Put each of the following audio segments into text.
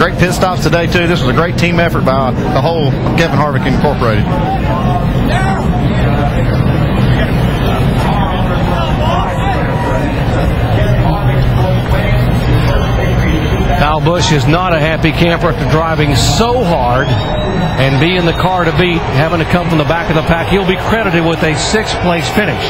great pit stops today, too. This was a great team effort by the whole Kevin Harvick Incorporated. Kyle Busch is not a happy camper after driving so hard and being the car to beat, having to come from the back of the pack. He'll be credited with a 6th place finish.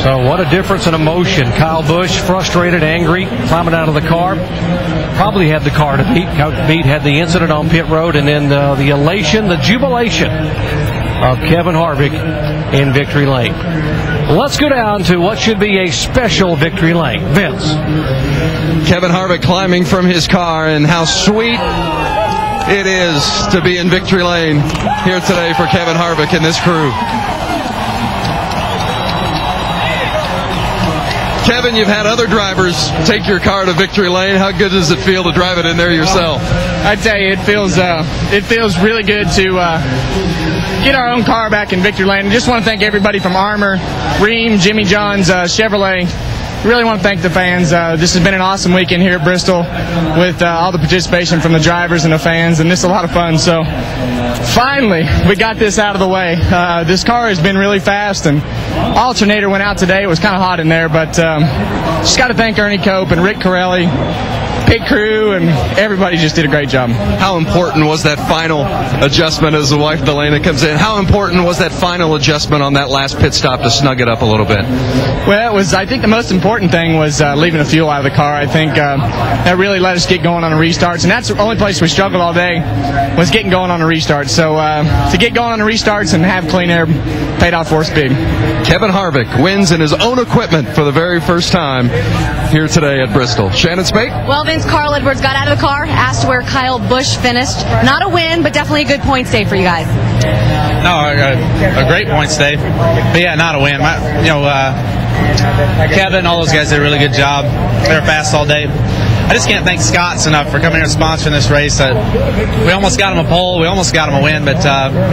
So what a difference in emotion. Kyle Busch, frustrated, angry, climbing out of the car. Probably had the car to beat. Had the incident on pit road, and then the elation, the jubilation of Kevin Harvick in victory lane. Let's go down to what should be a special victory lane. Vince. Kevin Harvick climbing from his car, and how sweet it is to be in victory lane here today for Kevin Harvick and this crew. Kevin, you've had other drivers take your car to victory lane. How good does it feel to drive it in there yourself? I tell you, it feels really good to get our own car back in victory lane. I just want to thank everybody from Armour, Ream, Jimmy John's, Chevrolet. Really want to thank the fans. This has been an awesome weekend here at Bristol with all the participation from the drivers and the fans, and this is a lot of fun. So finally, we got this out of the way. This car has been really fast, and alternator went out today. It was kind of hot in there, but just got to thank Ernie Cope and Rick Corelli, pit crew, and everybody just did a great job. How important was that final adjustment as the wife Delana comes in? How important was that final adjustment on that last pit stop to snug it up a little bit? Well, I think the most important thing was leaving the fuel out of the car. I think that really let us get going on the restarts, and that's the only place we struggled all day was getting going on the restarts. So to get going on the restarts and have clean air paid off for us big. Kevin Harvick wins in his own equipment for the very first time here today at Bristol. Shannon Spake? Well, Vince, Carl Edwards got out of the car, asked where Kyle Busch finished. Not a win, but definitely a good points day for you guys. No, a great points day. But yeah, not a win. Kevin, all those guys did a really good job. They were fast all day. I just can't thank Scott's enough for coming here and sponsoring this race. We almost got him a pole, we almost got him a win, but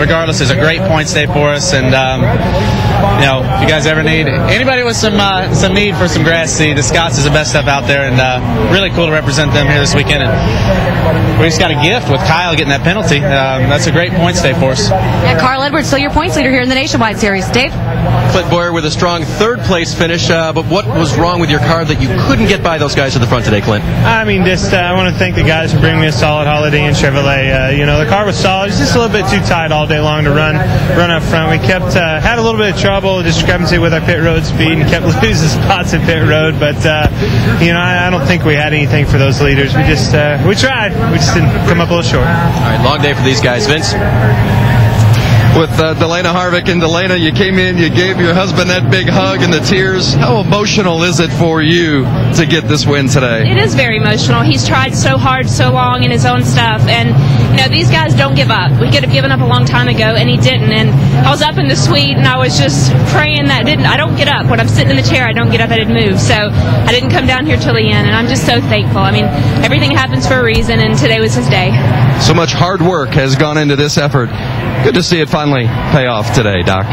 regardless, it's a great points day for us. And if you guys ever need anybody with some need for some grass seed, the Scott's is the best stuff out there, and really cool to represent them here this weekend. And we just got a gift with Kyle getting that penalty. That's a great points day for us. Yeah, Carl Edwards, still your points leader here in the Nationwide Series. Dave? Clint Boyer with a strong 3rd place finish, but what was wrong with your car that you couldn't get by those guys at the front today, Clint? I want to thank the guys for bringing me a solid holiday in Chevrolet. The car was solid. It's just a little bit too tight all day long to run up front. We had a little bit of trouble, discrepancy with our pit road speed, and kept losing spots at pit road. But I don't think we had anything for those leaders. We tried. We just didn't come up a little short. All right, long day for these guys, Vince. With Delana Harvick, and Delana, you came in, you gave your husband that big hug and the tears. How emotional is it for you to get this win today? It is very emotional. He's tried so hard, so long in his own stuff, and these guys don't give up. We could have given up a long time ago, and he didn't. And I was up in the suite, and I was just praying that I don't get up. When I'm sitting in the chair, I don't get up, I didn't move. So I didn't come down here till the end, and I'm just so thankful. I mean, everything happens for a reason, and today was his day. So much hard work has gone into this effort. Good to see it finally pay off today, Doc.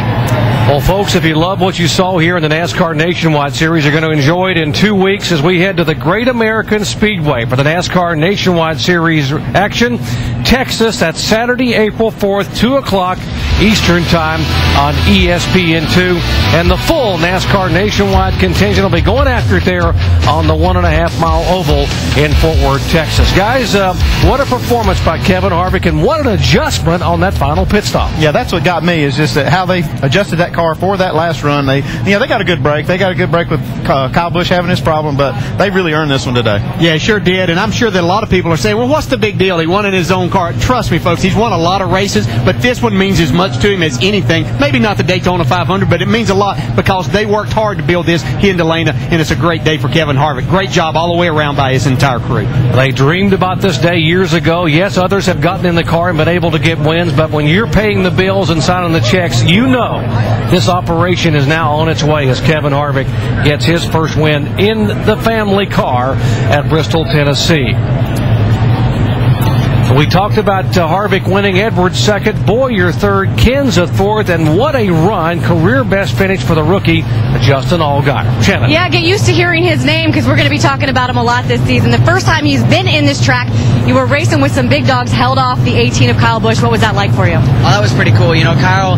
Well, folks, if you love what you saw here in the NASCAR Nationwide Series, you're going to enjoy it in 2 weeks as we head to the Great American Speedway for the NASCAR Nationwide Series action. Texas, that's Saturday, April 4th, 2 o'clock Eastern Time on ESPN2. And the full NASCAR Nationwide contingent will be going after it there on the 1.5-mile oval in Fort Worth, Texas. Guys, what a performance by Kevin Harvick, and what an adjustment on that final pit stop. Yeah, that's what got me, is just how they adjusted that car for that last run. They got a good break. They got a good break with Kyle Busch having his problem, but they really earned this one today. Yeah, sure did, and I'm sure that a lot of people are saying, well, what's the big deal? He won in his own car. Trust me, folks, he's won a lot of races, but this one means as much to him as anything. Maybe not the Daytona 500, but it means a lot because they worked hard to build this, he and Delana, and it's a great day for Kevin Harvick. Great job all the way around by his entire crew. They dreamed about this day years ago. Yes, others have gotten in the car and been able to get wins, but when you're paying the bills and signing the checks, this operation is now on its way as Kevin Harvick gets his first win in the family car at Bristol, Tennessee. We talked about Harvick winning, Edwards second, Boyer third, Kinza fourth, and what a run. Career best finish for the rookie, Justin Allgaier. Shannon. Yeah, get used to hearing his name because we're going to be talking about him a lot this season. The first time he's been in this track, you were racing with some big dogs, held off the 18 of Kyle Busch. What was that like for you? Oh, that was pretty cool. Kyle,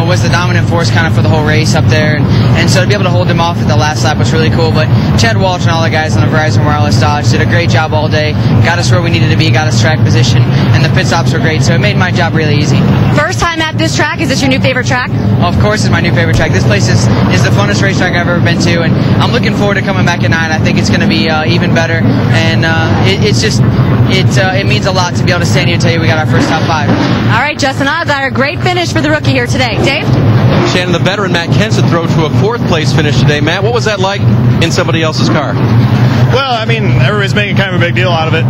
was the dominant force kind of for the whole race up there. And so to be able to hold him off at the last lap was really cool. But Chad Walsh and all the guys on the Verizon Wireless Dodge did a great job all day. Got us where we needed to be, got us track position, and the pit stops were great. So it made my job really easy. First time at this track, is this your new favorite track? Of course, it's my new favorite track. This place is the funnest racetrack I've ever been to, and I'm looking forward to coming back at 9. I think it's going to be even better, and it means a lot to be able to stand here and tell you we got our first top 5. All right, Justin Allgaier, great finish for the rookie here today. Dave? Shannon, the veteran Matt Kenseth drove to a 4th place finish today. Matt, what was that like in somebody else's car? Well, I mean, everybody's making kind of a big deal out of it.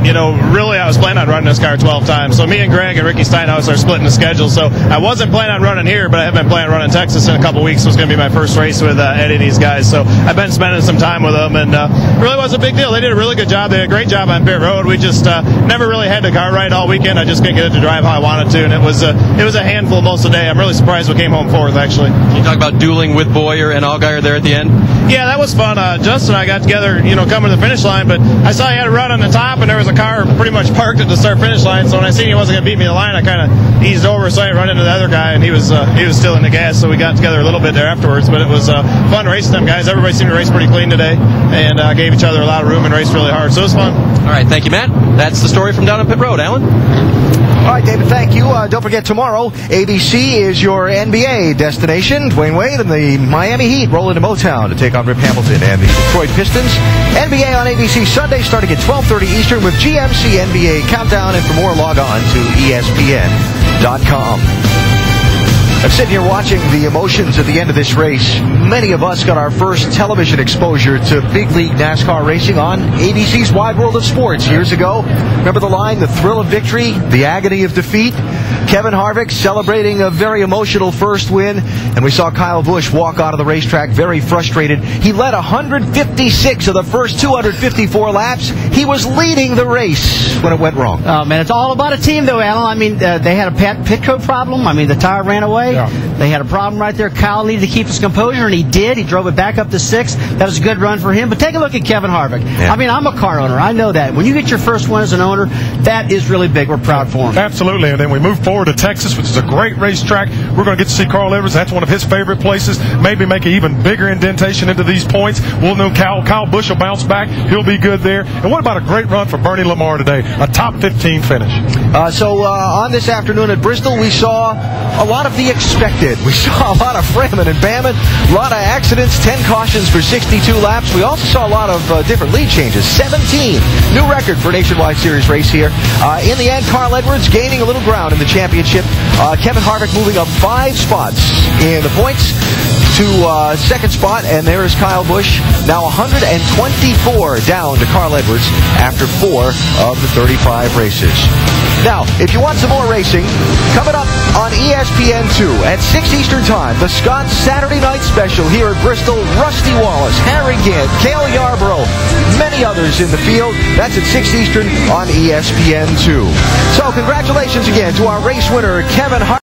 Really, I was planning on running this car 12 times. So me and Greg and Ricky Steinhaus are splitting the schedule. So I wasn't planning on running here, but I have been planning on running Texas in a couple weeks. So it's going to be my first race with any of these guys. So I've been spending some time with them, and really was a big deal. They did a really good job. They did a great job on pit road. We just never really had the car right all weekend. I just couldn't get it to drive how I wanted to, and it was a handful most of the day. I'm really surprised we came home 4th, actually. You talk about dueling with Boyer and Allgaier there at the end? Yeah, that was fun. Justin and I got together, coming to the finish line, but I saw he had a run on the top, and there was a car pretty much parked at the start-finish line, so when I seen he wasn't going to beat me in the line, I kind of eased over so I didn't run into the other guy, and he was still in the gas, so we got together a little bit there afterwards, but it was fun racing them guys. Everybody seemed to race pretty clean today, and gave each other a lot of room and raced really hard, so it was fun. All right, thank you, Matt. That's the story from down on pit road. Alan? All right, David, thank you. Don't forget, tomorrow, ABC is your NBA destination. Dwayne Wade and the Miami Heat roll into Motown to take on Rip Hamilton and the Detroit Pistons. NBA on ABC Sunday starting at 12:30 Eastern with GMC NBA Countdown. And for more, log on to ESPN.com. I'm sitting here watching the emotions at the end of this race. Many of us got our first television exposure to big league NASCAR racing on ABC's Wide World of Sports years ago. Remember the line, the thrill of victory, the agony of defeat? Kevin Harvick celebrating a very emotional first win, and we saw Kyle Busch walk out of the racetrack very frustrated. He led 156 of the first 254 laps. He was leading the race when it went wrong. Oh, man, it's all about a team, though, Alan. I mean, they had a pit code problem. I mean, the tire ran away. Yeah. They had a problem right there. Kyle needed to keep his composure, and he did. He drove it back up to 6. That was a good run for him. But take a look at Kevin Harvick. Yeah. I mean, I'm a car owner. I know that. When you get your first one as an owner, that is really big. We're proud for him. Absolutely. And then we move forward to Texas, which is a great racetrack. We're going to get to see Carl Edwards. That's one of his favorite places. Maybe make an even bigger indentation into these points. We'll know Kyle Busch will bounce back. He'll be good there. And what about a great run for Bernie Lamar today? A top 15 finish. So on this afternoon at Bristol, we saw a lot of the expected. We saw a lot of Fremen and Bamman, a lot of accidents, 10 cautions for 62 laps. We also saw a lot of different lead changes, 17. New record for Nationwide Series race here. In the end, Carl Edwards gaining a little ground in the championship. Kevin Harvick moving up 5 spots in the points to second spot, and there is Kyle Busch, now 124 down to Carl Edwards after 4 of the 35 races. Now, if you want some more racing, coming up on ESPN2 at 6 Eastern Time, the Scott's Saturday Night Special here at Bristol. Rusty Wallace, Harry Gant, Cale Yarborough, many others in the field. That's at 6 Eastern on ESPN2. So congratulations again to our race winner, Kevin Harvick.